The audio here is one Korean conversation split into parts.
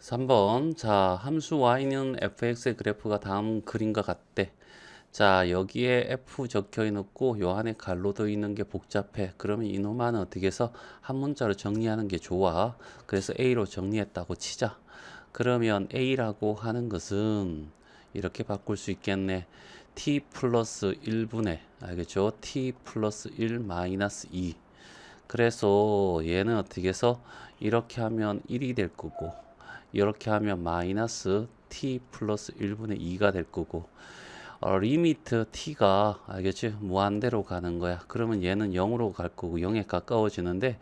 3번. 자, 함수 y는 fx의 그래프가 다음 그림과 같대. 자, 여기에 f 적혀 있고 요 안에 갈로도 있는 게 복잡해. 그러면 이놈만 어떻게 해서 한 문자로 정리하는 게 좋아. 그래서 a로 정리했다고 치자. 그러면 a라고 하는 것은 이렇게 바꿀 수 있겠네. t 플러스 1분의, 알겠죠? t 플러스 1 마이너스 2. 그래서 얘는 어떻게 해서 이렇게 하면 1이 될 거고, 이렇게 하면 마이너스 t 플러스 1분의 2가 될 거고, 리미트 t가 알겠지? 무한대로 가는 거야. 그러면 얘는 0으로 갈 거고 0에 가까워지는데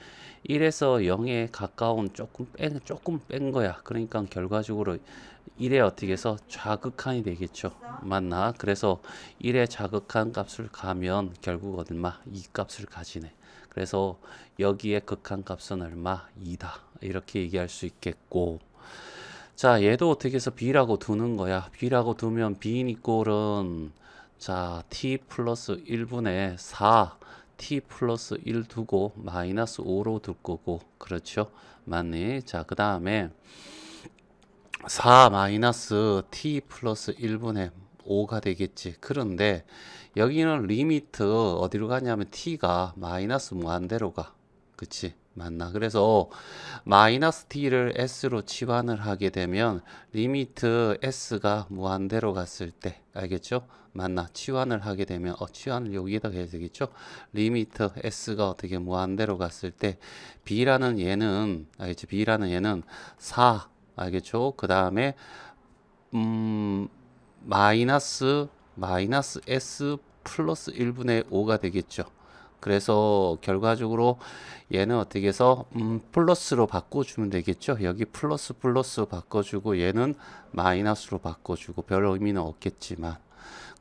1에서 0에 가까운 조금 뺀 거야. 그러니까 결과적으로 1에 어떻게 해서 좌극한이 되겠죠. 맞나? 그래서 1에 좌극한 값을 가면 결국 얼마? 2 값을 가지네. 그래서 여기에 극한 값은 얼마? 2다. 이렇게 얘기할 수 있겠고, 자, 얘도 어떻게 해서 b라고 두는 거야. b라고 두면 b 이꼴은 자, t 플러스 1분의 4 t 플러스 1 두고 마이너스 5로 둘 거고, 그렇죠? 맞네. 자, 그 다음에 4 마이너스 t 플러스 1분의 5가 되겠지. 그런데 여기는 리미트 어디로 가냐면 t가 마이너스 무한대로 가. 그치? 맞나? 그래서 마이너스 t를 s로 치환을 하게 되면 리미트 s가 무한대로 갔을 때, 알겠죠? 맞나? 치환을 하게 되면 치환을 여기에다 해야 되겠죠? 리미트 s가 어떻게 무한대로 갔을 때 b라는 얘는, 알겠죠? b라는 얘는 4, 알겠죠? 그 다음에 마이너스 s 플러스 1분의 5가 되겠죠. 그래서 결과적으로 얘는 어떻게 해서 플러스로 바꿔주면 되겠죠. 여기 플러스 바꿔주고 얘는 마이너스로 바꿔주고 별 의미는 없겠지만,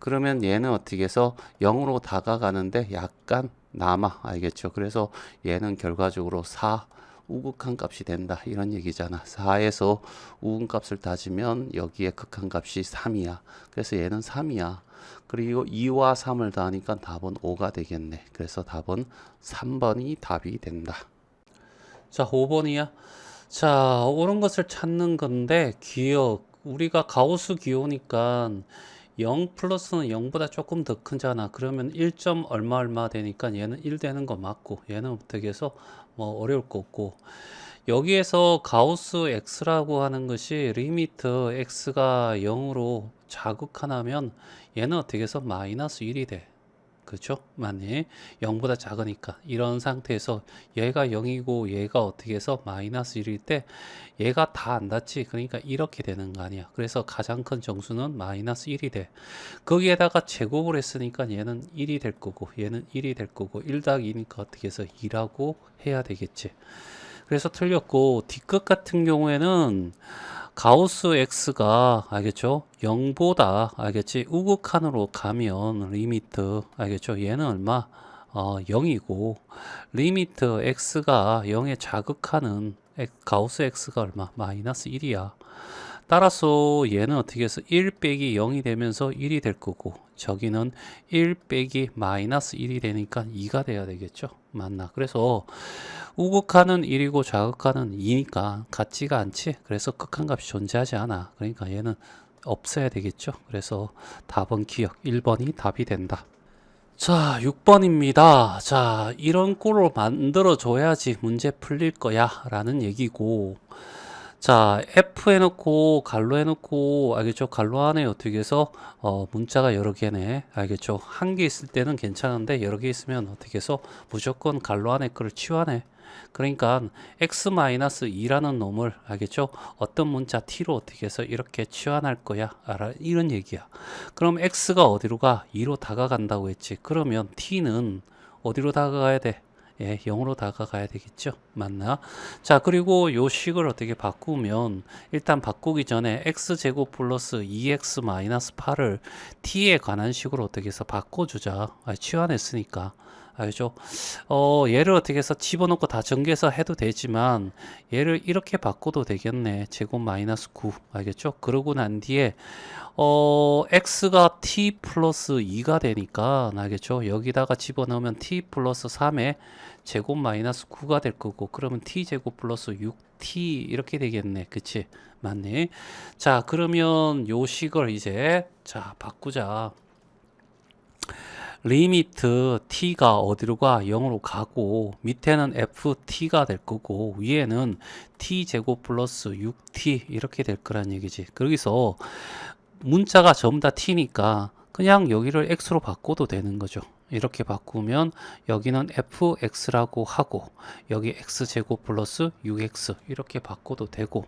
그러면 얘는 어떻게 해서 0으로 다가가는데 약간 남아. 알겠죠. 그래서 얘는 결과적으로 4 우극한 값이 된다. 이런 얘기잖아. 4에서 우극값을 따지면 여기에 극한값이 3이야. 그래서 얘는 3이야. 그리고 2와 3을 더하니까 답은 5가 되겠네. 그래서 답은 3번이 답이 된다. 자, 5번이야. 자, 옳은 것을 찾는 건데 기억. 우리가 가우스 기호니까 0 플러스는 0보다 조금 더 크잖아. 그러면 1. 얼마 되니까 얘는 1 되는 거 맞고, 얘는 어떻게 해서 뭐 어려울 거 없고, 여기에서 가우스 x라고 하는 것이 리미트 x가 0으로 자극하나면 얘는 어떻게 해서 마이너스 1이 돼. 그렇죠? 만약 0보다 작으니까 이런 상태에서 얘가 0이고 얘가 어떻게 해서 마이너스 1일 때 얘가 다 안 닿지. 그러니까 이렇게 되는 거 아니야. 그래서 가장 큰 정수는 마이너스 1이 돼. 거기에다가 제곱을 했으니까 얘는 1이 될 거고 얘는 1이 될 거고 1 더하기 2니까 어떻게 해서 2라고 해야 되겠지. 그래서 틀렸고, D끝 같은 경우에는 가우스 x가 알겠죠? 0보다 알겠지? 우극한으로 가면 리미트 알겠죠? 얘는 얼마? 0이고 리미트 x가 0에 자극하는 가우스 x가 얼마? 마이너스 1이야. 따라서 얘는 어떻게 해서 1 빼기 0이 되면서 1이 될 거고, 저기는 1 빼기 마이너스 1이 되니까 2가 돼야 되겠죠. 맞나? 그래서 우극한은 1이고 좌극한은 2니까 같지가 않지. 그래서 극한값이 존재하지 않아. 그러니까 얘는 없어야 되겠죠. 그래서 답은 기억 1번이 답이 된다. 자, 6번입니다. 자, 이런 꼴로 만들어 줘야지 문제 풀릴 거야 라는 얘기고, 자, F 해놓고 갈로 해놓고, 알겠죠? 갈로 안에 어떻게 해서 문자가 여러 개네. 알겠죠? 한 개 있을 때는 괜찮은데 여러 개 있으면 어떻게 해서 무조건 갈로 안에 거를 치환해. 그러니까 x-2라는 놈을, 알겠죠? 어떤 문자 t로 어떻게 해서 이렇게 치환할 거야, 이런 얘기야. 그럼 x가 어디로 가? 2로 다가간다고 했지. 그러면 t는 어디로 다가가야 돼? 예, 0으로 다가가야 되겠죠. 맞나? 자, 그리고 요 식을 어떻게 바꾸면, 일단 바꾸기 전에 x제곱 플러스 2x 마이너스 8을 t에 관한 식으로 어떻게 해서 바꿔주자. 치환했으니까. 알죠? 얘를 어떻게 해서 집어넣고 다 전개해서 해도 되지만 얘를 이렇게 바꿔도 되겠네. 제곱 마이너스 9. 알겠죠? 그러고 난 뒤에 x가 t 플러스 2가 되니까 알겠죠? 여기다가 집어넣으면 t 플러스 3의 제곱 마이너스 9가 될 거고, 그러면 t 제곱 플러스 6t 이렇게 되겠네. 그치? 맞네. 자, 그러면 요 식을 이제 자 바꾸자. 리미트 t가 어디로 가? 0으로 가고, 밑에는 ft가 될 거고, 위에는 t 제곱 플러스 6t 이렇게 될 거란 얘기지. 거기서 문자가 전부 다 t니까 그냥 여기를 x로 바꿔도 되는 거죠. 이렇게 바꾸면 여기는 fx라고 하고, 여기 x제곱 플러스 6x 이렇게 바꿔도 되고,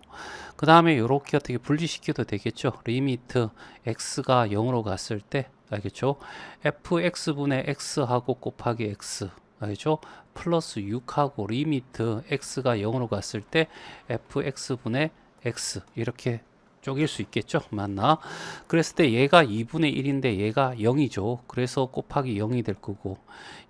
그 다음에 이렇게 어떻게 분리시켜도 되겠죠. 리미트 x가 0으로 갔을 때, 알겠죠? fx분의 x하고 곱하기 x, 알겠죠? 플러스 6하고 리미트 x가 0으로 갔을 때 fx분의 x 이렇게 쪼갤 수 있겠죠? 맞나? 그랬을 때 얘가 2분의 1인데 얘가 0이죠. 그래서 곱하기 0이 될 거고,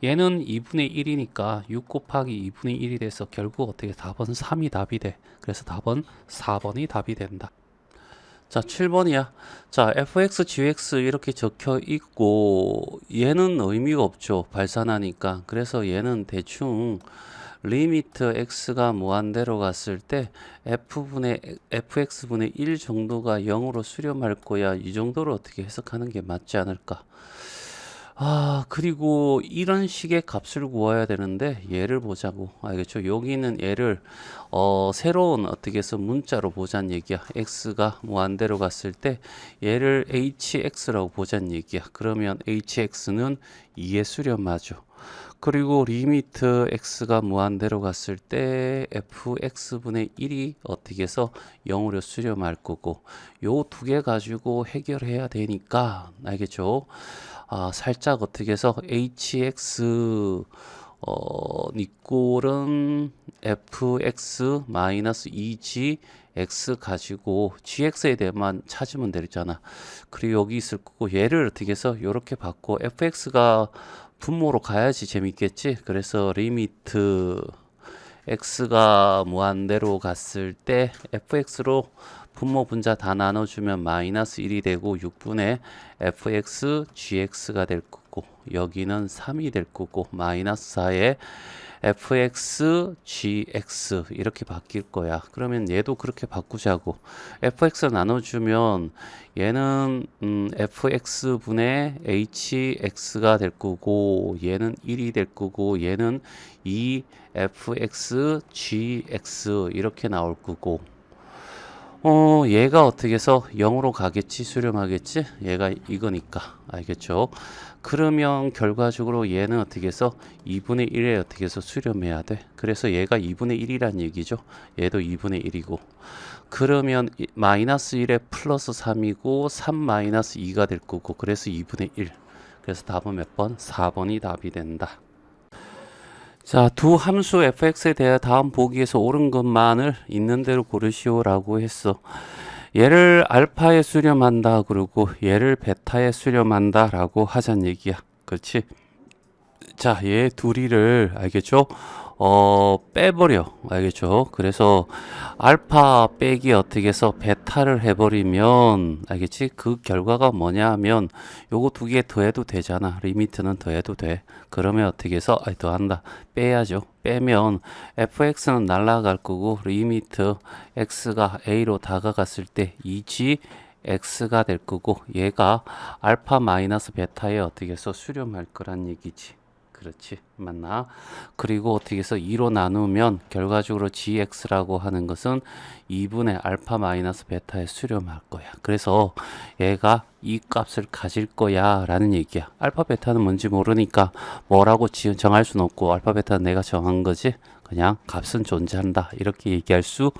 얘는 2분의 1이니까 6 곱하기 2분의 1이 돼서 결국 어떻게 답은 3이 답이 돼. 그래서 답은 4번이 답이 된다. 자, 7번이야. 자, fx, gx 이렇게 적혀 있고, 얘는 의미가 없죠. 발산하니까. 그래서 얘는 대충 리미트 x가 무한대로 갔을 때 fx분의 1 정도가 0으로 수렴할 거야. 이 정도로 어떻게 해석하는 게 맞지 않을까? 그리고 이런 식의 값을 구해야 되는데 얘를 보자고. 알겠죠? 여기는 얘를 새로운 어떻게 해서 문자로 보자는 얘기야. x가 무한대로 갔을 때 얘를 hx라고 보자는 얘기야. 그러면 hx는 2에 수렴하죠. 그리고 리미트 x가 무한대로 갔을 때 fx분의 1이 어떻게 해서 0으로 수렴할 거고, 요 두 개 가지고 해결해야 되니까, 알겠죠? 살짝 어떻게 해서 hx 니꼴은 fx 마이너스 2g x 가지고 gx에 대해만 찾으면 되잖아. 그리고 여기 있을 거고, 얘를 어떻게 해서 이렇게 받고 fx가 분모로 가야지 재밌겠지. 그래서 리미트 x가 무한대로 갔을 때 fx로 분모 분자 다 나눠주면 마이너스 1이 되고 6분의 fx gx가 될 거고, 여기는 3이 될 거고, 마이너스 4에 fx gx 이렇게 바뀔 거야. 그러면 얘도 그렇게 바꾸자고. fx 나눠주면 얘는 fx분의 hx가 될 거고, 얘는 1이 될 거고, 얘는 2fx gx 이렇게 나올 거고, 얘가 어떻게 해서 0으로 가겠지, 수렴하겠지? 얘가 이거니까. 알겠죠? 그러면 결과적으로 얘는 어떻게 해서 2분의 1에 어떻게 해서 수렴해야 돼? 그래서 얘가 2분의 1이란 얘기죠. 얘도 2분의 1이고. 그러면 마이너스 1에 플러스 3이고 3 마이너스 2가 될 거고, 그래서 2분의 1. 그래서 답은 몇 번? 4번이 답이 된다. 자, 두 함수 fx에 대해 다음 보기에서 옳은 것만을 있는 대로 고르시오라고 했어. 얘를 알파에 수렴한다 그러고 얘를 베타에 수렴한다 라고 하자는 얘기야. 그렇지? 자, 얘 둘이를 알겠죠? 빼버려. 알겠죠? 그래서 알파 빼기 어떻게 해서 베타를 해버리면, 알겠지? 그 결과가 뭐냐 하면 요거 두 개 더해도 되잖아. 리미트는 더해도 돼. 그러면 어떻게 해서 더한다. 빼야죠. 빼면 fx는 날라갈 거고, 리미트 x가 a로 다가갔을 때 2g x가 될 거고, 얘가 알파 마이너스 베타에 어떻게 해서 수렴할 거란 얘기지. 그렇지, 맞나? 그리고 어떻게 해서 2로 나누면 결과적으로 gx라고 하는 것은 2분의 알파 마이너스 베타에 수렴할 거야. 그래서 얘가 이 값을 가질 거야 라는 얘기야. 알파 베타는 뭔지 모르니까 뭐라고 정할 수는 없고, 알파 베타는 내가 정한 거지, 그냥 값은 존재한다 이렇게 얘기할 수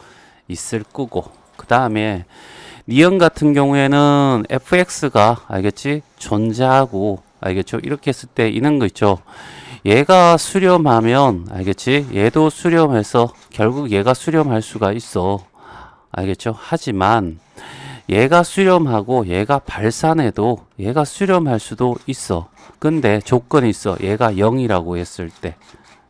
있을 거고, 그 다음에 니은 같은 경우에는 fx가 알겠지? 존재하고, 알겠죠? 이렇게 했을 때 이런 거 있죠? 얘가 수렴하면, 알겠지? 얘도 수렴해서 결국 얘가 수렴할 수가 있어. 알겠죠? 하지만 얘가 수렴하고 얘가 발산해도 얘가 수렴할 수도 있어. 근데 조건이 있어. 얘가 0이라고 했을 때.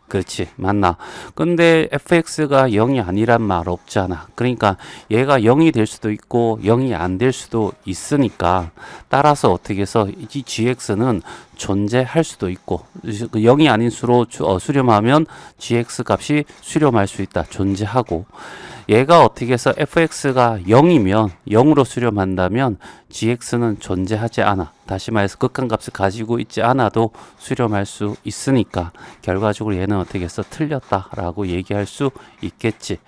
그렇지, 맞나? 근데 fx가 0이 아니란 말 없잖아. 그러니까 얘가 0이 될 수도 있고 0이 안 될 수도 있으니까 따라서 어떻게 해서 이 gx는 존재할 수도 있고 0이 아닌 수로 수렴하면 gx 값이 수렴할 수 있다. 존재하고 얘가 어떻게 해서 fx가 0이면 0으로 수렴한다면 gx는 존재하지 않아. 다시 말해서 극한값을 가지고 있지 않아도 수렴할 수 있으니까 결과적으로 얘는 어떻게 해서 틀렸다라고 얘기할 수 있겠지.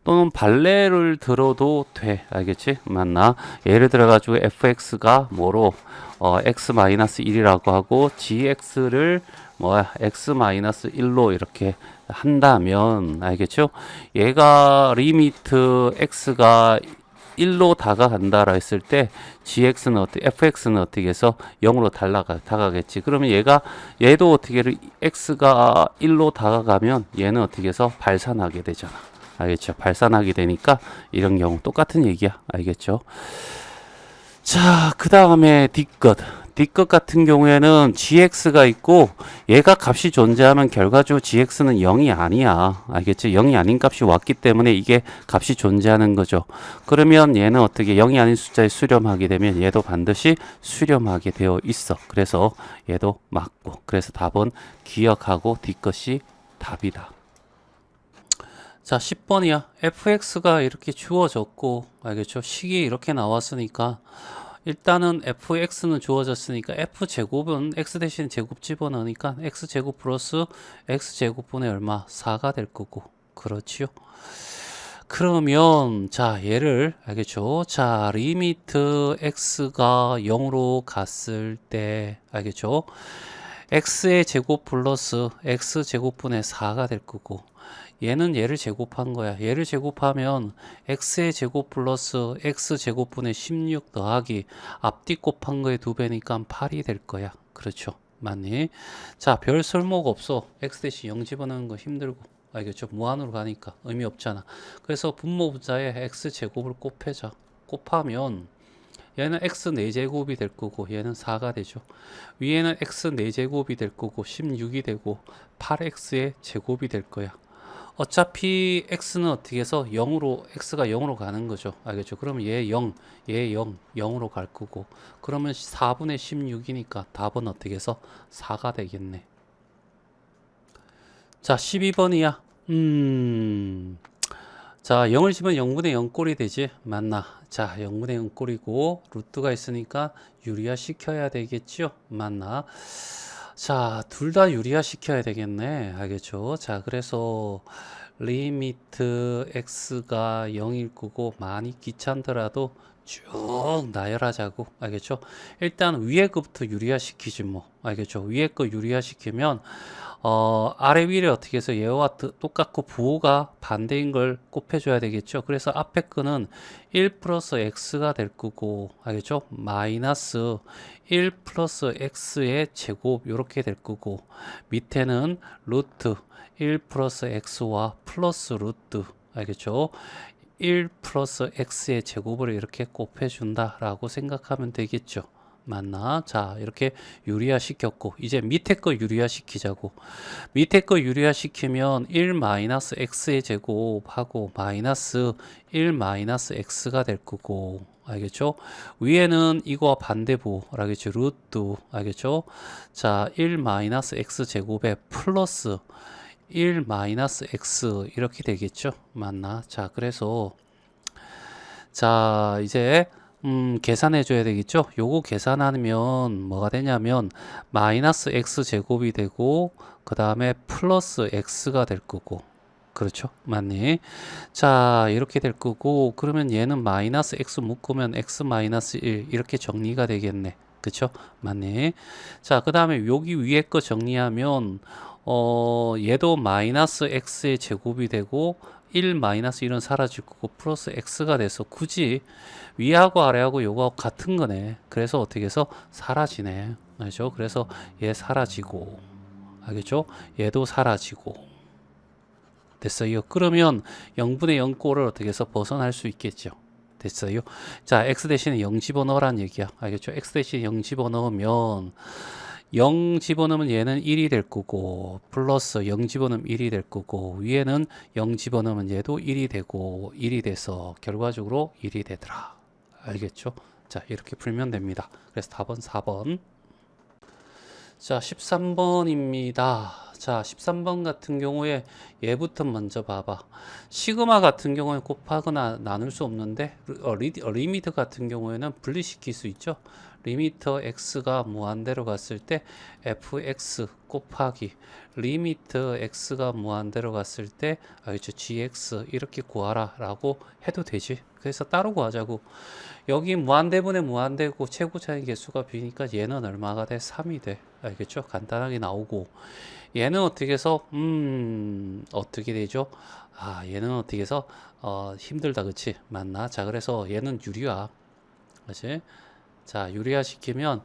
또는 발레를 들어도 돼. 알겠지? 맞나? 예를 들어 가지고 fx가 뭐로 x-1이라고 하고 gx를 x-1로 이렇게 한다면 알겠죠? 얘가 리미트 x가 1로 다가간다라 했을 때 gx는 fx는 어떻게 해서 0으로 다가가겠지. 그러면 얘도 어떻게 x가 1로 다가가면 얘는 어떻게 해서 발산하게 되잖아. 알겠죠? 발산하게 되니까 이런 경우 똑같은 얘기야. 알겠죠? 자, 그 다음에 D것 같은 경우에는 gx가 있고 얘가 값이 존재하면 결과적으로 gx는 0이 아니야. 알겠죠? 0이 아닌 값이 왔기 때문에 이게 값이 존재하는 거죠. 그러면 얘는 어떻게 0이 아닌 숫자에 수렴하게 되면 얘도 반드시 수렴하게 되어 있어. 그래서 얘도 맞고. 그래서 답은 기억하고 D것이 답이다. 자, 10번이야. fx가 이렇게 주어졌고, 알겠죠? 식이 이렇게 나왔으니까, 일단은 fx는 주어졌으니까, f제곱은 x 대신 제곱 집어넣으니까, x제곱 플러스 x제곱분의 얼마? 4가 될 거고. 그렇지요? 그러면, 자, 얘를, 알겠죠? 자, 리미트 x가 0으로 갔을 때, 알겠죠? x의 제곱 플러스 x제곱분의 4가 될 거고, 얘는 얘를 제곱한 거야. 얘를 제곱하면 x의 제곱 플러스 x제곱분의 16 더하기 앞뒤 곱한 거의 2배니까 8이 될 거야. 그렇죠? 맞니? 자, 별 설목 없어. x 대신 0 집어넣는 거 힘들고. 알겠죠? 무한으로 가니까 의미 없잖아. 그래서 분모분자에 x제곱을 곱해자. 곱하면 얘는 x 4제곱이 될 거고 얘는 4가 되죠. 위에는 x 4제곱이 될 거고 16이 되고 8x의 제곱이 될 거야. 어차피 x는 어떻게 해서 0으로 x가 0으로 가는 거죠. 알겠죠? 그러면 얘 0, 얘 0, 0으로 갈 거고 그러면 4분의 16이니까 답은 어떻게 해서 4가 되겠네. 자, 12번이야. 자, 0을 집으면 0분의 0 꼴이 되지. 맞나? 자, 0분의 0 꼴이고 루트가 있으니까 유리화 시켜야 되겠죠. 맞나? 자, 둘 다 유리화 시켜야 되겠네. 알겠죠? 자, 그래서 리미트 x가 0일 거고 많이 귀찮더라도 쭉 나열하자고. 알겠죠? 일단 위에 거부터 유리화 시키지 뭐. 알겠죠? 위에 거 유리화 시키면 아래 위를 어떻게 해서 얘와 똑같고 부호가 반대인 걸 곱해줘야 되겠죠. 그래서 앞에 거는 1 플러스 x가 될 거고, 알겠죠? 마이너스 1 플러스 x의 제곱, 요렇게 될 거고, 밑에는 루트 1 플러스 x와 플러스 루트, 알겠죠? 1 플러스 x의 제곱을 이렇게 곱해준다 라고 생각하면 되겠죠. 맞나? 자, 이렇게 유리화 시켰고 이제 밑에 거 유리화 시키자고. 밑에 거 유리화 시키면 1 마이너스 x의 제곱하고 마이너스 1 마이너스 x가 될 거고, 알겠죠? 위에는 이거와 반대부, 알겠죠? 루트, 알겠죠? 자, 1 마이너스 x 제곱에 플러스 1 마이너스 x 이렇게 되겠죠? 맞나? 자, 그래서 자, 이제 계산해 줘야 되겠죠? 요거 계산하면 뭐가 되냐면 마이너스 x 제곱이 되고 그 다음에 플러스 x가 될 거고, 그렇죠? 맞니? 자, 이렇게 될 거고 그러면 얘는 마이너스 x 묶으면 x 마이너스 1 이렇게 정리가 되겠네. 그쵸? 맞니? 자, 그 다음에 여기 위에 거 정리하면 얘도 마이너스 x의 제곱이 되고 1 마이너스 1은 사라질 거고 플러스 x가 돼서 굳이 위하고 아래하고 요거 같은 거네. 그래서 어떻게 해서 사라지네. 알죠? 그래서 얘 사라지고, 알겠죠? 얘도 사라지고. 됐어요. 그러면 0분의 0 꼴을 어떻게 해서 벗어날 수 있겠죠. 됐어요. 자, x 대신에 0 집어넣으란 얘기야. 알겠죠? x 대신에 0 집어넣으면 0 집어넣으면 얘는 1이 될 거고 플러스 0 집어넣으면 1이 될 거고 위에는 0 집어넣으면 얘도 1이 되고 1이 돼서 결과적으로 1이 되더라. 알겠죠? 자, 이렇게 풀면 됩니다. 그래서 답은 4번. 자, 13번입니다. 자, 13번 같은 경우에 얘부터 먼저 봐봐. 시그마 같은 경우에 곱하거나 나눌 수 없는데 리미트 같은 경우에는 분리시킬 수 있죠. 리미터 x가 무한대로 갔을 때 fx 곱하기 리미터 x가 무한대로 갔을 때 알겠죠? gx 이렇게 구하라 라고 해도 되지. 그래서 따로 구하자고. 여기 무한대분의 무한대고 최고차의 개수가 b니까 얘는 얼마가 돼? 3이 돼. 알겠죠? 간단하게 나오고 얘는 어떻게 해서 어떻게 되죠? 아, 얘는 어떻게 해서 힘들다. 그치? 맞나? 자, 그래서 얘는 유리화. 그치? 자, 유리화 시키면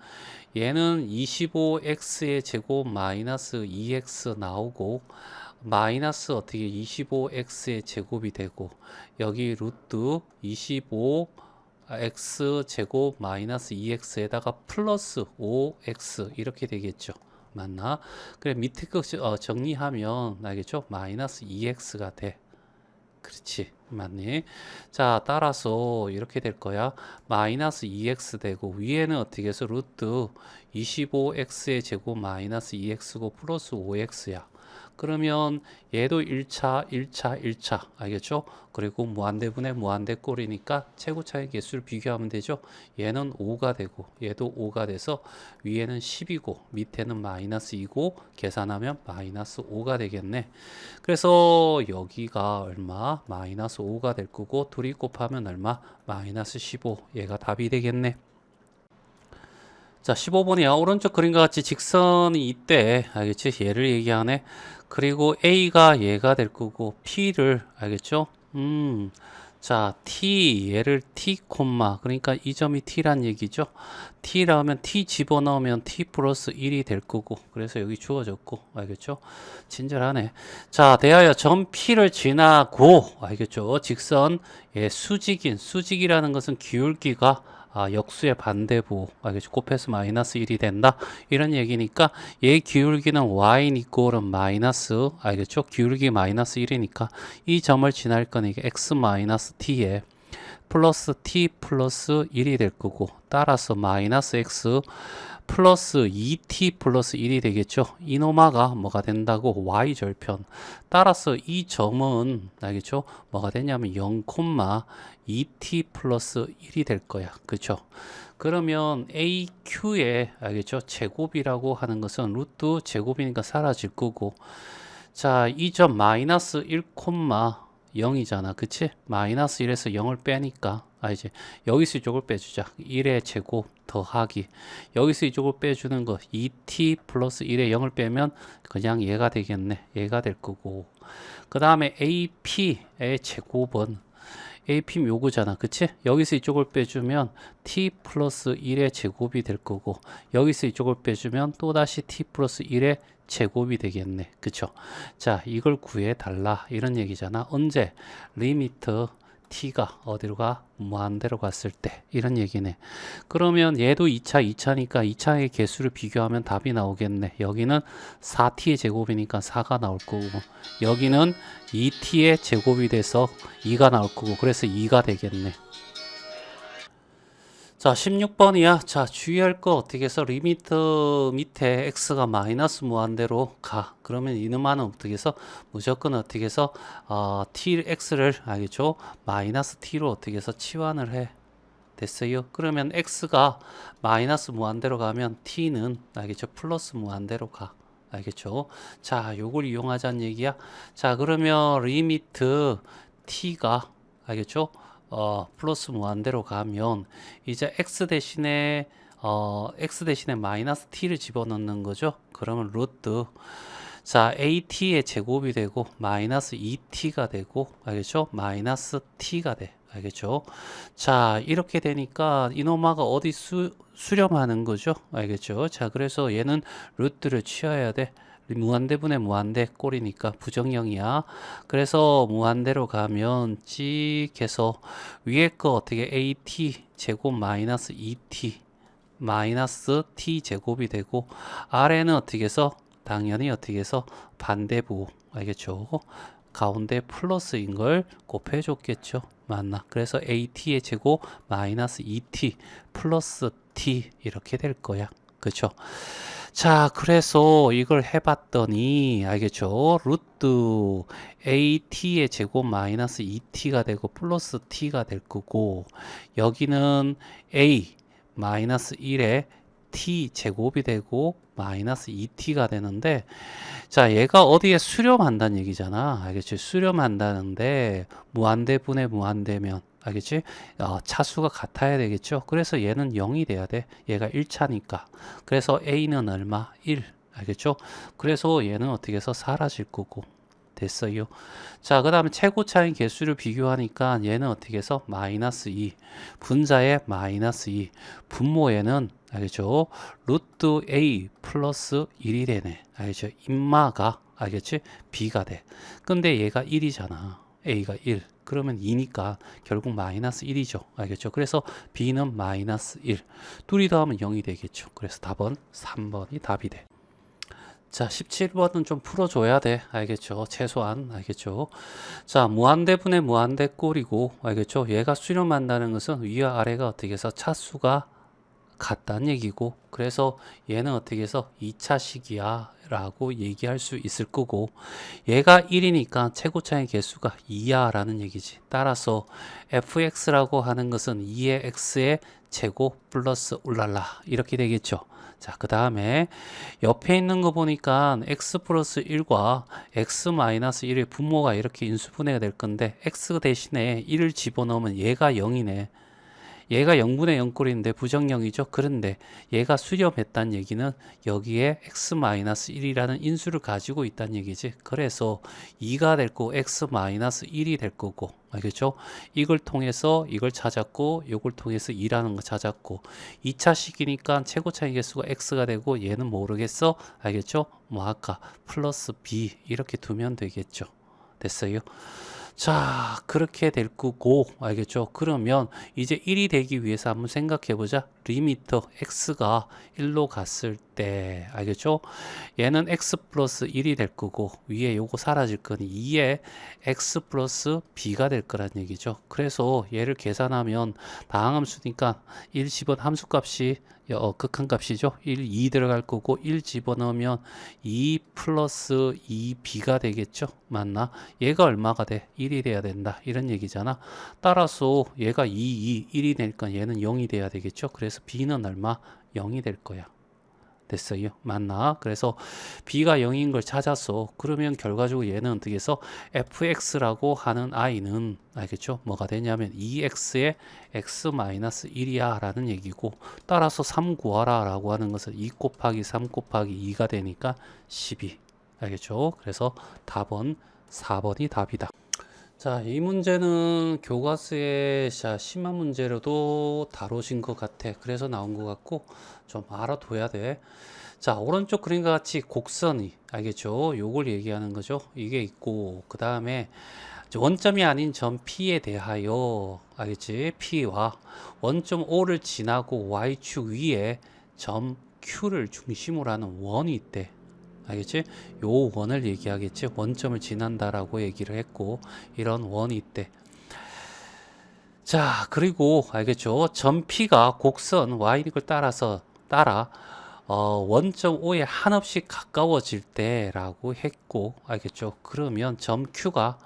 얘는 25x의 제곱 마이너스 2x 나오고 마이너스 어떻게 25x의 제곱이 되고 여기 루트 25x 제곱 마이너스 2x에다가 플러스 5x 이렇게 되겠죠. 맞나? 그래 밑에 거 정리하면 알겠죠? 마이너스 2x가 돼. 그렇지. 맞니? 자, 따라서 이렇게 될 거야. 마이너스 2x 되고 위에는 어떻게 해서 루트 25x의 제곱 마이너스 2x고 플러스 5x야. 그러면 얘도 1차 알겠죠? 그리고 무한대분의 무한대꼴이니까 최고차의 개수를 비교하면 되죠. 얘는 5가 되고 얘도 5가 돼서 위에는 10이고 밑에는 마이너스 2고 계산하면 마이너스 5가 되겠네. 그래서 여기가 얼마? 마이너스 5가 될 거고 둘이 곱하면 얼마? 마이너스 15. 얘가 답이 되겠네. 자, 15번이야. 오른쪽 그림과 같이 직선이 있대. 알겠지? 얘를 얘기하네. 그리고 A가 얘가 될 거고 P를 알겠죠? 자, T 얘를 T 콤마 그러니까 이 점이 T란 얘기죠. T라면 T 집어넣으면 T 플러스 1이 될 거고 그래서 여기 주어졌고 알겠죠? 친절하네. 자, 대하여 점 P를 지나고 알겠죠? 직선 수직이라는 것은 기울기가 역수의 반대부 알겠죠? 곱해서 마이너스 1이 된다 이런 얘기니까 얘 기울기는 y 이꼴은 마이너스 알겠죠? 기울기 마이너스 1이니까 이 점을 지날 거니까 x 마이너스 t에 플러스 t 플러스 1이 될 거고 따라서 마이너스 x 플러스 2t 플러스 1이 되겠죠. 이노마가 뭐가 된다고? y 절편. 따라서 이 점은 알겠죠? 뭐가 되냐면 0,2t 플러스 1이 될 거야. 그렇죠? 그러면 AQ의 알겠죠? 제곱이라고 하는 것은 루트 제곱이니까 사라질 거고 자, 이 점 마이너스 1,0이잖아. 그치? 마이너스 1에서 0을 빼니까 이제 여기서 이쪽을 빼주자. 1의 제곱 더하기 여기서 이쪽을 빼주는 거 2t 플러스 1에 0을 빼면 그냥 얘가 되겠네. 얘가 될 거고 그 다음에 AP의 제곱은 AP 요거잖아. 그치? 여기서 이쪽을 빼주면 t 플러스 1의 제곱이 될 거고 여기서 이쪽을 빼주면 또다시 t 플러스 1의 제곱이 되겠네. 그쵸? 자, 이걸 구해 달라 이런 얘기잖아. 언제? 리미트 t가 어디로 가? 무한대로 갔을 때 이런 얘기네. 그러면 얘도 2차니까 2차의 개수를 비교하면 답이 나오겠네. 여기는 4t의 제곱이니까 4가 나올 거고 여기는 2t의 제곱이 돼서 2가 나올 거고 그래서 2가 되겠네. 자, 16번이야. 자, 주의할 거 어떻게 해서 리미트 밑에 x가 마이너스 무한대로 가. 그러면 이놈만은 어떻게 해서 무조건 어떻게 해서 x를 알겠죠? 마이너스 t로 어떻게 해서 치환을 해. 됐어요? 그러면 x가 마이너스 무한대로 가면 t는 알겠죠? 플러스 무한대로 가. 알겠죠? 자, 요걸 이용하자는 얘기야. 자, 그러면 리미트 t가 알겠죠? 플러스 무한대로 가면 이제 x 대신에 마이너스 t를 집어넣는 거죠. 그러면 루트 자 at의 제곱이 되고 마이너스 2t가 되고 알겠죠? 마이너스 t가 돼. 알겠죠? 자, 이렇게 되니까 이노마가 어디 수렴하는 거죠? 알겠죠? 자, 그래서 얘는 루트를 취해야 돼. 무한대분의 무한대 꼴이니까 부정형이야. 그래서 무한대로 가면 찍 해서 위에 거 어떻게 AT 제곱 마이너스 2T 마이너스 T 제곱이 되고 아래는 어떻게 해서 당연히 어떻게 해서 반대부 알겠죠? 가운데 플러스인 걸 곱해 줬겠죠. 맞나? 그래서 AT의 제곱 마이너스 2T 플러스 T 이렇게 될 거야. 그쵸? 자, 그래서 이걸 해봤더니 알겠죠? 루트 AT의 제곱 마이너스 2T가 되고 플러스 T가 될 거고 여기는 A 마이너스 1에 T 제곱이 되고 마이너스 2T가 되는데 자, 얘가 어디에 수렴한다는 얘기잖아. 알겠지? 수렴한다는데 무한대분의 무한대면 알겠지? 차수가 같아야 되겠죠? 그래서 얘는 0이 돼야 돼. 얘가 1차니까. 그래서 A는 얼마? 1. 알겠죠? 그래서 얘는 어떻게 해서 사라질 거고. 됐어요. 자, 그 다음에 최고차인 개수를 비교하니까 얘는 어떻게 해서 마이너스 2. 분자에 마이너스 2. 분모에는 알겠죠? 루트 A 플러스 1이 되네. 알겠죠? 인마가 알겠지? B가 돼. 근데 얘가 1이잖아. A가 1. 그러면 2니까 결국 마이너스 1이죠. 알겠죠? 그래서 B는 마이너스 1. 둘이 더하면 0이 되겠죠. 그래서 답은 3번이 답이 돼. 자, 17번은 좀 풀어줘야 돼. 알겠죠? 최소한. 알겠죠? 자, 무한대분의 무한대 꼴이고, 알겠죠? 얘가 수렴한다는 것은 위와 아래가 어떻게 해서 차수가 같다는 얘기고, 그래서 얘는 어떻게 해서 2차식이야 라고 얘기할 수 있을 거고, 얘가 1이니까 최고차의 개수가 2야 라는 얘기지. 따라서 fx라고 하는 것은 2의 x의 제곱 플러스 울랄라 이렇게 되겠죠. 자, 그 다음에 옆에 있는 거 보니까 x 플러스 1과 x 마이너스 1의 분모가 이렇게 인수분해가 될 건데 x 대신에 1을 집어넣으면 얘가 0이네. 얘가 0분의 0꼴인데 부정형이죠. 그런데 얘가 수렴했다는 얘기는 여기에 x-1이라는 인수를 가지고 있다는 얘기지. 그래서 2가 될 거고 x-1이 될 거고 알겠죠? 이걸 통해서 이걸 찾았고 이걸 통해서 2라는 거 찾았고 2차식이니까 최고차의 개수가 x가 되고 얘는 모르겠어. 알겠죠? 뭐 아까 플러스 b 이렇게 두면 되겠죠. 됐어요? 자, 그렇게 될 거고, 알겠죠? 그러면 이제 1이 되기 위해서 한번 생각해 보자. 리미터 x가 1로 갔을 때, 알겠죠? 얘는 x 플러스 1이 될 거고, 위에 요거 사라질 거니 2에 x 플러스 b가 될 거란 얘기죠. 그래서 얘를 계산하면 다항함수니까 1 집어넣은 함수값이 극한값이죠. 1, 2 들어갈 거고 1 집어넣으면 2 플러스 2b가 되겠죠. 맞나? 얘가 얼마가 돼? 1이 돼야 된다. 이런 얘기잖아. 따라서 얘가 2, 1이 되니까 얘는 0이 돼야 되겠죠. 그래서 b는 얼마? 0이 될 거야. 됐어요. 맞나? 그래서 b가 0인 걸 찾았어. 그러면 결과적으로 얘는 어떻게 해서 fx라고 하는 i는 알겠죠? 뭐가 되냐면 2x의 x-1이야 라는 얘기고 따라서 3 구하라 라고 하는 것은 2 곱하기 3 곱하기 2가 되니까 12. 알겠죠? 그래서 답은 4번이 답이다. 자, 이 문제는 교과서에 심한 문제로도 다루신 것 같아. 그래서 나온 것 같고 좀 알아둬야 돼. 자, 오른쪽 그림과 같이 곡선이 알겠죠? 요걸 얘기하는 거죠. 이게 있고 그 다음에 원점이 아닌 점 P에 대하여 알겠지? P와 원점 O를 지나고 Y축 위에 점 Q를 중심으로 하는 원이 있대. 알겠지? 요 원을 얘기하겠지. 원점을 지난다라고 얘기를 했고 이런 원이 있대. 자, 그리고 알겠죠? 점 P가 곡선 Y를 따라 원점 O에 한없이 가까워질 때라고 했고 알겠죠? 그러면 점 Q가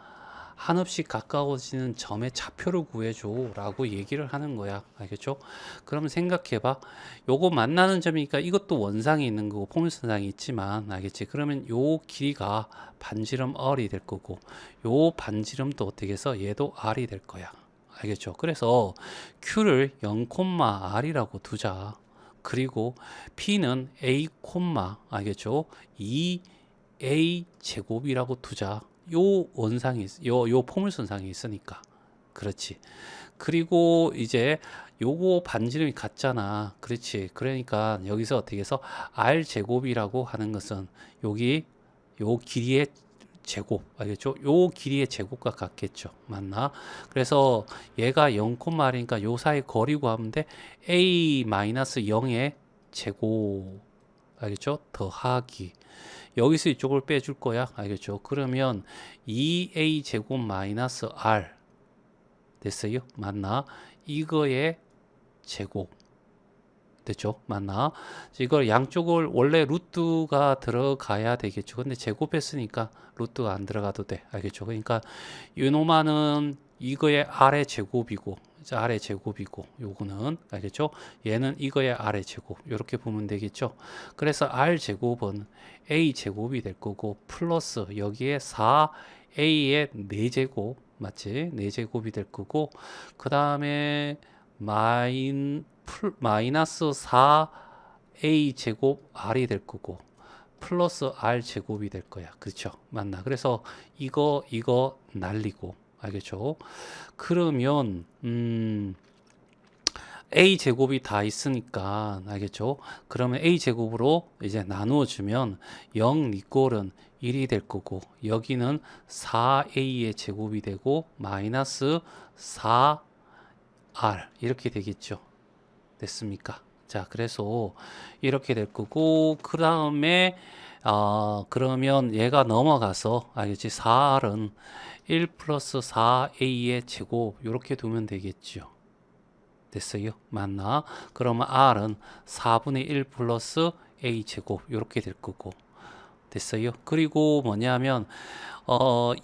한없이 가까워지는 점의 좌표를 구해줘 라고 얘기를 하는 거야. 알겠죠? 그러면 생각해봐. 요거 만나는 점이니까 이것도 원상이 있는 거고 포물선상이 있지만 알겠지? 그러면 요 길이가 반지름 R이 될 거고 요 반지름도 어떻게 해서 얘도 R이 될 거야. 알겠죠? 그래서 Q를 0,R이라고 두자. 그리고 P는 A, 알겠죠? 2A 제곱이라고 두자. 요 원상이 요 포물선상이 있으니까 그렇지. 그리고 이제 요거 반지름이 같잖아. 그렇지. 그러니까 여기서 어떻게 해서 R 제곱이라고 하는 것은 여기 요 길이의 제곱, 알겠죠? 요 길이의 제곱과 같겠죠. 맞나? 그래서 얘가 0,1이니까 요 사이 거리 구하면 돼. a-0의 제곱, 알겠죠? 더하기. 여기서 이쪽을 빼줄 거야. 알겠죠? 그러면 2a 제곱 마이너스 r 됐어요? 맞나? 이거의 제곱. 됐죠? 맞나? 이걸 양쪽을 원래 루트가 들어가야 되겠죠. 근데 제곱했으니까 루트가 안 들어가도 돼. 알겠죠? 그러니까 요노마는 이거의 아래 제곱이고 아래 제곱이고 요거는 알겠죠? 얘는 이거의 아래 제곱 이렇게 보면 되겠죠? 그래서 r 제곱은 a 제곱이 될 거고 플러스 여기에 4a의 4제곱 맞지? 4제곱이 될 거고 그 다음에 마이너스 4a 제곱 r이 될 거고 플러스 r 제곱이 될 거야. 그렇죠? 맞나? 그래서 이거 날리고 알겠죠? 그러면 a 제곱이 다 있으니까 알겠죠? 그러면 a 제곱으로 이제 나누어 주면 0 니꼴은 1이 될 거고 여기는 4a의 제곱이 되고 마이너스 4r 이렇게 되겠죠. 됐습니까? 자, 그래서 이렇게 될 거고 그 다음에 그러면 얘가 넘어가서 알겠지? 4r은 1 플러스 4a의 제곱 이렇게 두면 되겠죠. 됐어요? 맞나? 그러면 r은 4분의 1 플러스 a 제곱 이렇게 될 거고 됐어요? 그리고 뭐냐면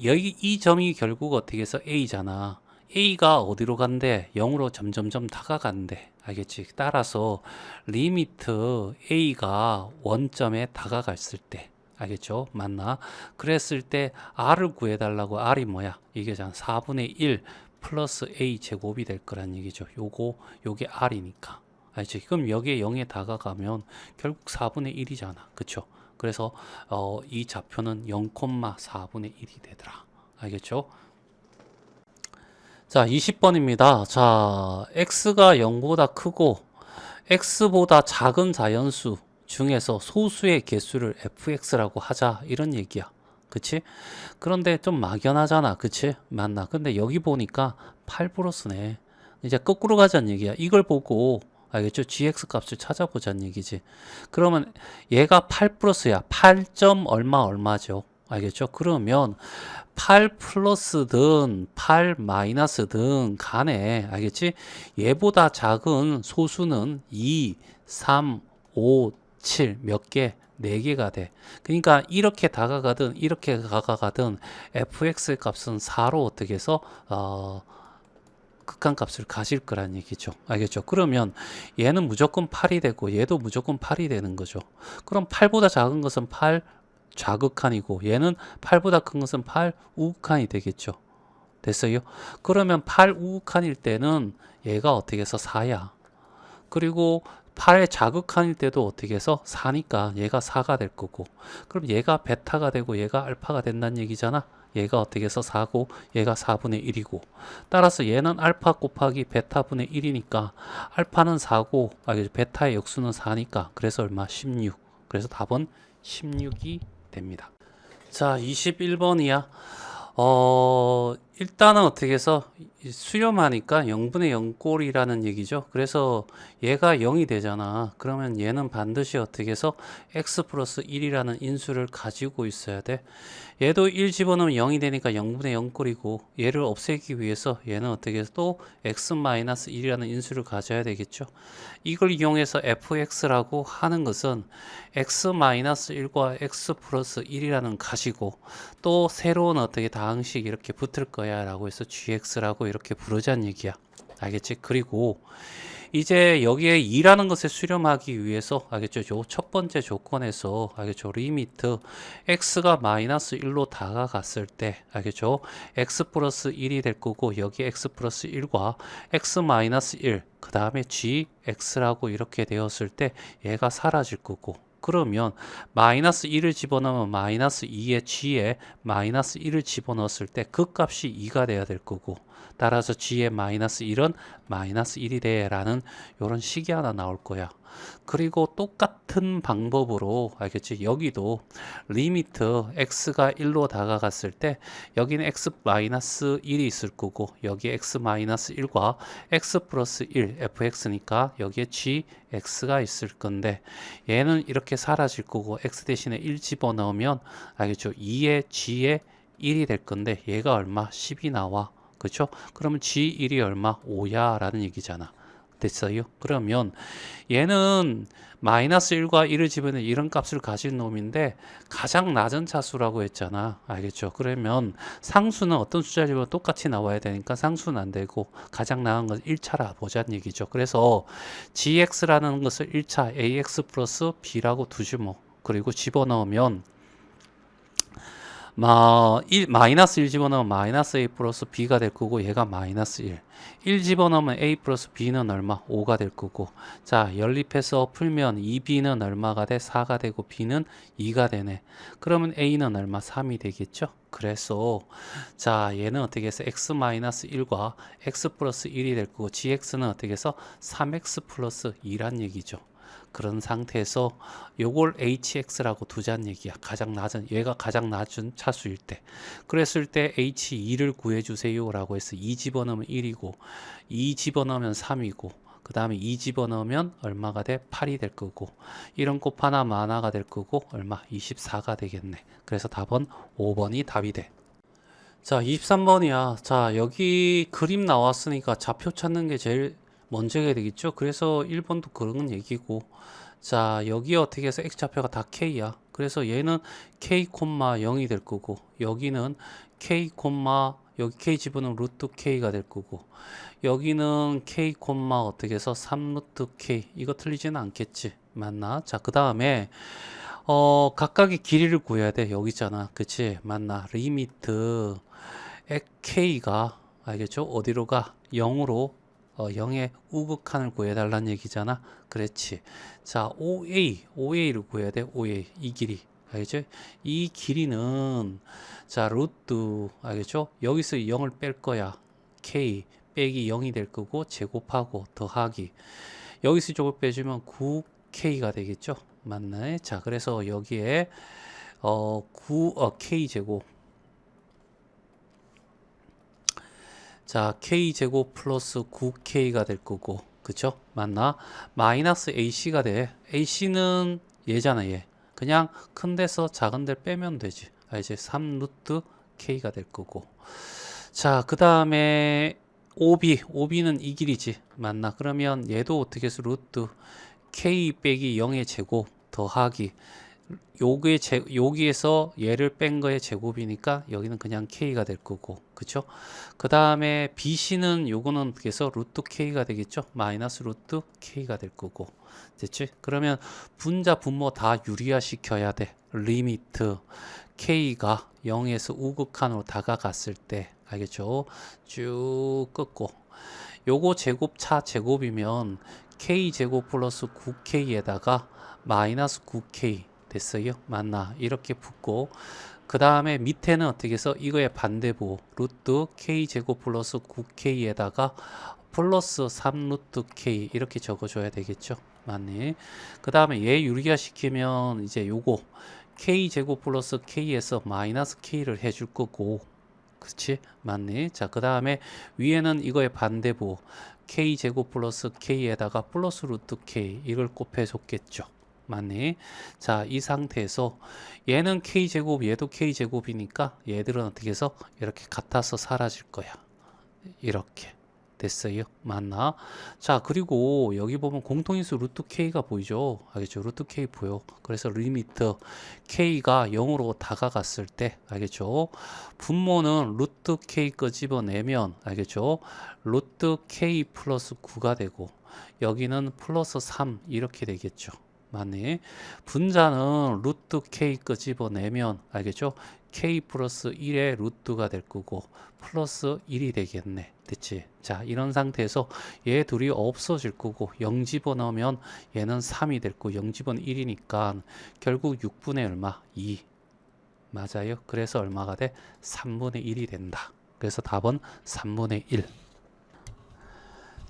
여기 이 점이 결국 어떻게 해서 a잖아. a가 어디로 간대? 0으로 점점점 다가간대. 알겠지? 따라서 리미트 a가 원점에 다가갔을 때 알겠죠? 맞나? 그랬을 때 r을 구해달라고. r이 뭐야? 이게 4분의 1 플러스 a 제곱이 될 거란 얘기죠. 요게 r이니까. 알지? 그럼 여기에 0에 다가가면 결국 4분의 1이잖아. 그쵸? 그래서 이 좌표는 0,4분의 1이 되더라. 알겠죠? 자, 20번입니다. 자, x가 0보다 크고 x보다 작은 자연수 중에서 소수의 개수를 fx라고 하자. 이런 얘기야. 그치? 그런데 좀 막연하잖아. 그치? 맞나? 근데 여기 보니까 8 플러스네. 이제 거꾸로 가자는 얘기야. 이걸 보고 알겠죠? gx 값을 찾아보자는 얘기지. 그러면 얘가 8 플러스야. 8점 얼마죠? 알겠죠? 그러면 8 플러스든 8 마이너스든 간에 알겠지? 얘보다 작은 소수는 2, 3, 5, 7 몇 개? 4개가 돼. 그러니까 이렇게 다가가든 이렇게 다가가든 fx 값은 4로 어떻게 해서 극한값을 가질 거란 얘기죠. 알겠죠? 그러면 얘는 무조건 8이 되고 얘도 무조건 8이 되는 거죠. 그럼 8보다 작은 것은 8 좌극한이고 얘는 8보다 큰 것은 8 우극한이 되겠죠. 됐어요? 그러면 8 우극한일 때는 얘가 어떻게 해서 4야. 그리고 8의 자극한일 때도 어떻게 해서 4니까 얘가 4가 될 거고 그럼 얘가 베타가 되고 얘가 알파가 된다는 얘기잖아. 얘가 어떻게 해서 4고 얘가 4분의 1이고 따라서 얘는 알파 곱하기 베타분의 1이니까 알파는 4고 베타의 역수는 4니까 그래서 얼마? 16. 그래서 답은 16이 됩니다. 자, 21번이야. 일단은 어떻게 해서 수렴하니까 0분의 0꼴이라는 얘기죠. 그래서 얘가 0이 되잖아. 그러면 얘는 반드시 어떻게 해서 x 플러스 1이라는 인수를 가지고 있어야 돼. 얘도 1 집어넣으면 0이 되니까 0분의 0꼴이고 얘를 없애기 위해서 얘는 어떻게 해서 또 x 마이너스 1이라는 인수를 가져야 되겠죠. 이걸 이용해서 fx라고 하는 것은 x 마이너스 1과 x 플러스 1이라는 가지고 또 새로운 어떻게 다항식 이렇게 붙을 거야 라고 해서 gx라고 이렇게 부르자는 얘기야. 알겠지? 그리고 이제 여기에 2라는 것에 수렴하기 위해서 알겠죠? 요 첫 번째 조건에서 알겠죠? 리미트 x가 마이너스 1로 다가갔을 때 알겠죠? x 플러스 1이 될 거고 여기 x 플러스 1과 x 마이너스 1 그 다음에 gx라고 이렇게 되었을 때 얘가 사라질 거고 그러면 마이너스 1을 집어넣으면 마이너스 2의 g에 마이너스 1을 집어넣었을 때 그 값이 2가 돼야 될 거고 따라서 g의 마이너스 1은 마이너스 1이 돼 라는 요런 식이 하나 나올 거야. 그리고 똑같은 방법으로 알겠지? 여기도 리미트 x가 1로 다가갔을 때 여기는 x 마이너스 1이 있을 거고 여기 x 마이너스 1과 x 플러스 1 fx니까 여기에 gx가 있을 건데 얘는 이렇게 사라질 거고 x 대신에 1 집어넣으면 알겠죠? 2의 g의 1이 될 건데 얘가 얼마? 10이 나와. 그렇죠? 그러면 g1이 얼마? 5야 라는 얘기잖아. 됐어요? 그러면 얘는 마이너스 1과 1을 집어넣는 이런 값을 가진 놈인데 가장 낮은 차수라고 했잖아. 알겠죠? 그러면 상수는 어떤 숫자를 집어넣으면 똑같이 나와야 되니까 상수는 안 되고 가장 나은 것은 1차라 보자는 얘기죠. 그래서 gx라는 것을 1차 ax 플러스 b라고 두지 뭐. 그리고 집어넣으면 마이너스 1 집어넣으면 마이너스 a 플러스 b가 될 거고 얘가 마이너스 1 집어넣으면 a 플러스 b는 얼마? 5가 될 거고 자 연립해서 풀면 2b는 얼마가 돼? 4가 되고 b는 2가 되네. 그러면 a는 얼마? 3이 되겠죠? 그래서 자 얘는 어떻게 해서 x 마이너스 1과 x 플러스 1이 될 거고 gx는 어떻게 해서 3x 플러스 2란 얘기죠. 그런 상태에서 요걸 hx라고 두자는 얘기야. 가장 낮은 얘가 가장 낮은 차수일 때. 그랬을 때 h2를 구해 주세요 라고 해서 2 집어넣으면 1이고 2 집어넣으면 3이고 그 다음에 2 집어넣으면 얼마가 돼? 8이 될 거고 이런 곱 하나 만화가 될 거고 얼마? 24가 되겠네. 그래서 답은 5번이 답이 돼. 자 23번이야. 자 여기 그림 나왔으니까 좌표 찾는 게 제일 먼저가 되겠죠. 그래서 1번도 그런 얘기고 자 여기 어떻게 해서 x좌표가 다 k야. 그래서 얘는 k, 0이 될 거고 여기는 k, 여기 k 집어넣으면 루트 k가 될 거고 여기는 k, 어떻게 해서 3 루트 k 이거 틀리지는 않겠지. 맞나? 자 그 다음에 각각의 길이를 구해야 돼. 여기 있잖아. 그치? 맞나? 리미트 k가 알겠죠? 어디로 가? 0으로 0의 우극한을 구해달라는 얘기잖아. 그렇지. 자, OA를 구해야 돼. OA. 이 길이. 알겠죠? 이 길이는 자, 루트 알겠죠? 여기서 0을 뺄 거야. K 빼기 0이 될 거고 제곱하고 더하기. 여기서 쪽을 빼주면 9K가 되겠죠? 맞나요? 자, 그래서 여기에 K 제곱 자, k제곱 플러스 9k가 될 거고, 그쵸? 맞나? 마이너스 ac가 돼. ac는 얘잖아, 얘. 그냥 큰 데서 작은 데 빼면 되지. 이제 3 루트 k가 될 거고. 자, 그 다음에 OB는 이 길이지. 맞나? 그러면 얘도 어떻게 해서 루트 k 빼기 0의 제곱 더하기 여기에서 얘를 뺀 거의 제곱이니까 여기는 그냥 k가 될 거고 그쵸? 그 다음에 BC는 요거는 그래서 루트 k가 되겠죠? 마이너스 루트 k가 될 거고 됐지? 그러면 분자 분모 다 유리화 시켜야 돼. 리미트 k가 0에서 우극한으로 다가갔을 때 알겠죠? 쭉 긋고 요거 제곱차 제곱이면 k제곱 플러스 9k에다가 마이너스 9k 됐어요? 맞나? 이렇게 붙고 그 다음에 밑에는 어떻게 해서 이거의 반대부 루트 k제곱 플러스 9k에다가 플러스 3 루트 k 이렇게 적어줘야 되겠죠? 맞네. 그 다음에 얘 유리화 시키면 이제 요거 k제곱 플러스 k에서 마이너스 k를 해줄 거고 그치? 맞네. 자, 그 다음에 위에는 이거의 반대부 k제곱 플러스 k에다가 플러스 루트 k 이걸 곱해줬겠죠? 맞네. 자, 이 상태에서 얘는 k제곱, 얘도 k제곱이니까 얘들은 어떻게 해서 이렇게 같아서 사라질 거야. 이렇게. 됐어요? 맞나? 자, 그리고 여기 보면 공통인수 루트 k가 보이죠? 알겠죠? 루트 k 보여. 그래서 리미트 k가 0으로 다가갔을 때, 알겠죠? 분모는 루트 k 거 집어내면, 알겠죠? 루트 k 플러스 9가 되고, 여기는 플러스 3 이렇게 되겠죠? 맞네. 분자는 루트 k 거 집어내면 알겠죠? k 플러스 1의 루트가 될 거고 플러스 1이 되겠네. 됐지? 자, 이런 상태에서 얘 둘이 없어질 거고 0 집어넣으면 얘는 3이 될 거고 0 집어넣으면 1이니까 결국 6분의 얼마? 2. 맞아요. 그래서 얼마가 돼? 3분의 1이 된다. 그래서 답은 3분의 1.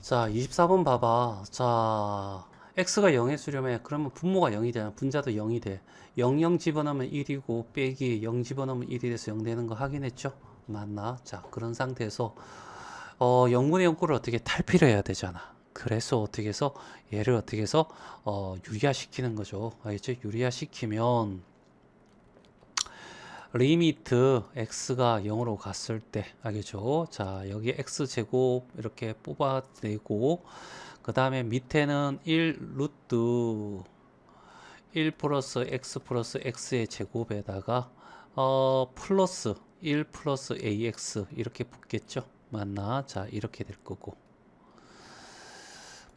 자, 24번 봐봐. 자, x가 0의 수렴해. 그러면 분모가 0이 되잖아. 분자도 0이 돼. 0, 0 집어넣으면 1이고 빼기 0 집어넣으면 1이 돼서 0 되는 거 확인했죠? 맞나? 자, 그런 상태에서 0분의 0꼴을 어떻게 탈피를 해야 되잖아. 그래서 어떻게 해서 얘를 어떻게 해서 유리화시키는 거죠. 알겠죠? 유리화시키면 리미트 x가 0으로 갔을 때 알겠죠? 자, 여기 x제곱 이렇게 뽑아내고 그 다음에 밑에는 1 루트 1 플러스 x의 제곱에다가 플러스 1 플러스 ax 이렇게 붙겠죠? 맞나? 자, 이렇게 될 거고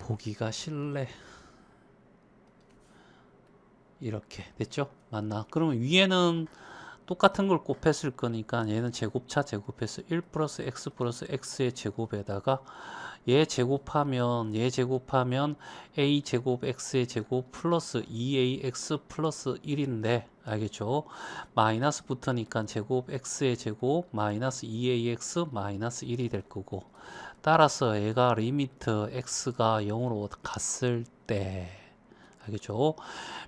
보기가 싫네. 이렇게 됐죠? 맞나? 그러면 위에는 똑같은 걸 곱했을 거니까 얘는 제곱차 제곱해서 1 플러스 x의 제곱에다가 얘 제곱하면 a 제곱 x의 제곱 플러스 2ax 플러스 1인데 알겠죠? 마이너스 붙으니까 제곱 x의 제곱 마이너스 2ax 마이너스 1이 될 거고 따라서 얘가 리미트 x가 0으로 갔을 때 알겠죠?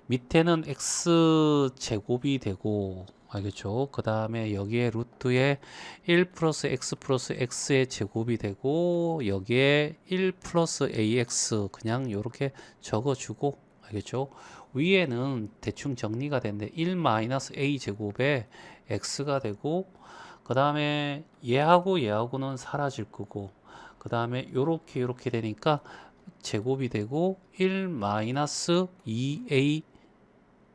밑에는 x 제곱이 되고 알겠죠? 그 다음에 여기에 루트에 1 플러스 x의 제곱이 되고 여기에 1 플러스 ax 그냥 이렇게 적어주고 알겠죠? 위에는 대충 정리가 되는데 1 마이너스 a 제곱에 x가 되고 그 다음에 얘하고는 사라질 거고 그 다음에 요렇게 되니까 제곱이 되고 1 마이너스 2a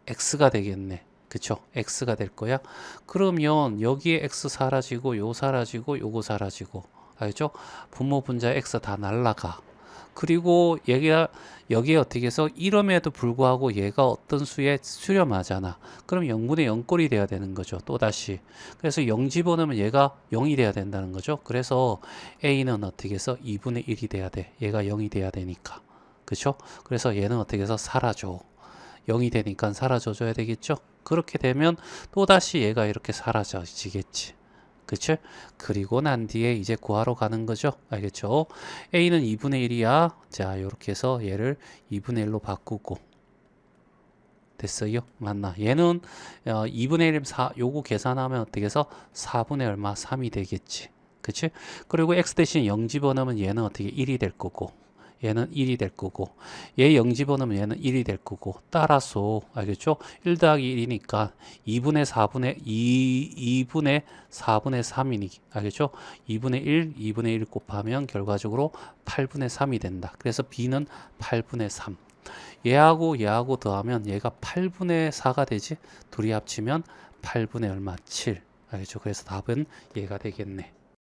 x가 되겠네. 그쵸? x가 될 거야. 그러면 여기에 x 사라지고 요 사라지고 요거 사라지고 알죠? 분모 분자 x 다 날라가. 그리고 얘가 여기에 어떻게 해서 이름에도 불구하고 얘가 어떤 수에 수렴하잖아. 그럼 0분의 0꼴이 돼야 되는 거죠. 또다시. 그래서 0 집어넣으면 얘가 0이 돼야 된다는 거죠. 그래서 a는 어떻게 해서 2분의 1이 돼야 돼. 얘가 0이 돼야 되니까. 그쵸? 그래서 얘는 어떻게 해서 사라져. 0이 되니까 사라져 줘야 되겠죠. 그렇게 되면 또다시 얘가 이렇게 사라져지겠지. 그치? 그리고 난 뒤에 이제 구하러 가는 거죠. 알겠죠? a는 2분의 1이야. 자, 이렇게 해서 얘를 2분의 1로 바꾸고 됐어요? 맞나? 얘는 2분의 1이면 4, 요거 계산하면 어떻게 해서 4분의 얼마? 3이 되겠지. 그치? 그리고 x 대신 0 집어넣으면 얘는 어떻게 1이 될 거고 얘는 1이 될 거고 얘 0 집어넣으면 얘는 1이 될 거고 따라서 알겠죠? 1 더하기 1이니까 2분의 4분의 3이니 알겠죠? 2분의 1 곱하면 결과적으로 8분의 3이 된다. 그래서 B는 8분의 3 얘하고 더하면 얘가 8분의 4가 되지. 둘이 합치면 8분의 얼마? 7 알겠죠? 그래서 답은 얘가 되겠네.